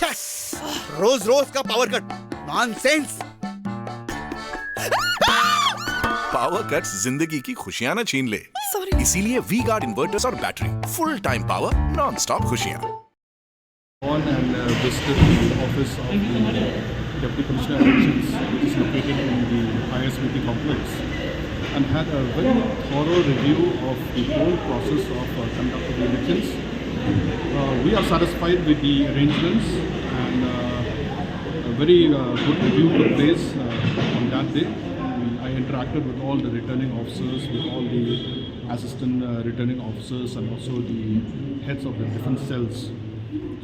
रोज रोज का power cut, nonsense. Power cuts जिंदगी की खुशियां न छीन ले। इसीलिए वी गार्ड इन्वर्टर्स और battery, full time power, non stop खुशियां। On and visited the office of the Deputy Commissioner Elections, which is located in the ISBT complex, and had a very thorough review of the whole process of conduct of the elections. We are satisfied with the arrangements, and a very good review took place on that day. I interacted with all the returning officers, with all the assistant returning officers, and also the heads of the different cells.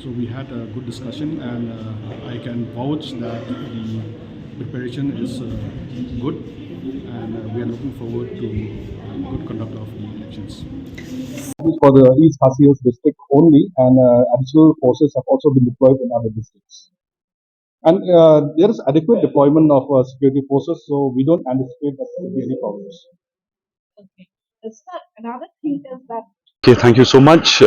So we had a good discussion, and I can vouch that the preparation is good, and we are looking forward to good conduct of the elections. For the East Khasi Hills district only, and additional forces have also been deployed in other districts. And there is adequate deployment of security forces, so we don't anticipate that there will be any problems. Okay. Sir, another thing is that. Okay, thank you so much.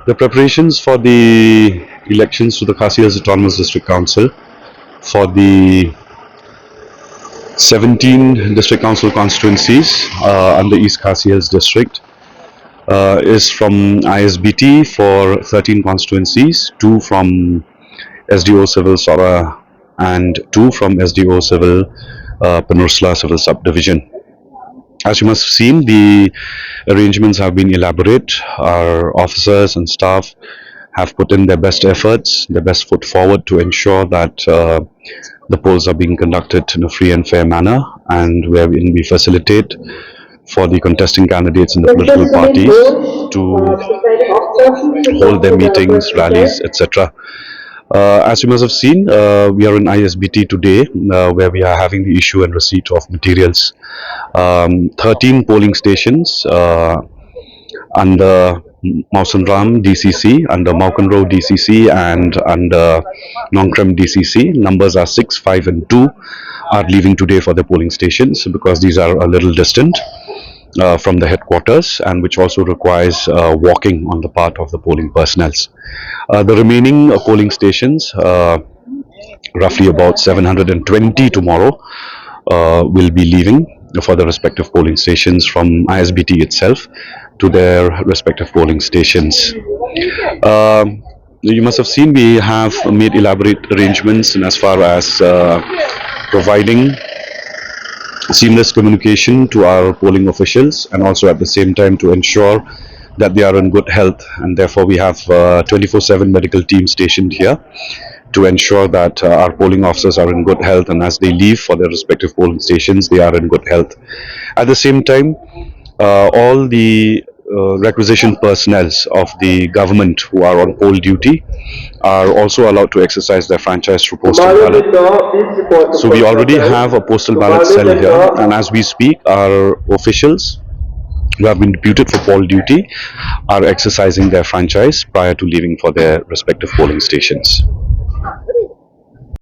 The preparations for the elections to the Khasi Hills Autonomous District Council for the 17 district council constituencies under East Khasi Hills district is from ISBT for 13 constituencies, 2 from SDO Civil Sora and 2 from SDO Civil Penursula Civil Subdivision. As you must have seen, the arrangements have been elaborate. Our officers and staff have put in their best efforts, their best foot forward to ensure that the polls are being conducted in a free and fair manner, and wherein we facilitate for the contesting candidates in the political parties to hold their meetings, rallies, etc. As you must have seen, we are in ISBT today, where we are having the issue and receipt of materials. 13 polling stations under Mawsynram DCC, under Mawkynrew DCC, and under Nongkrem DCC. Numbers are 6, 5 and 2 are leaving today for the polling stations because these are a little distant from the headquarters, and which also requires walking on the part of the polling personnel. The remaining polling stations, roughly about 720 tomorrow, will be leaving for the respective polling stations from ISBT itself to their respective polling stations. You must have seen we have made elaborate arrangements in as far as providing seamless communication to our polling officials, and also at the same time to ensure that they are in good health, and therefore we have 24/7 medical team stationed here to ensure that our polling officers are in good health, and as they leave for their respective polling stations, they are in good health. At the same time, all the requisition personnel of the government who are on poll duty are also allowed to exercise their franchise through postal ballot. So we already have a postal ballot cell here, and as we speak, our officials who have been deputed for poll duty are exercising their franchise prior to leaving for their respective polling stations.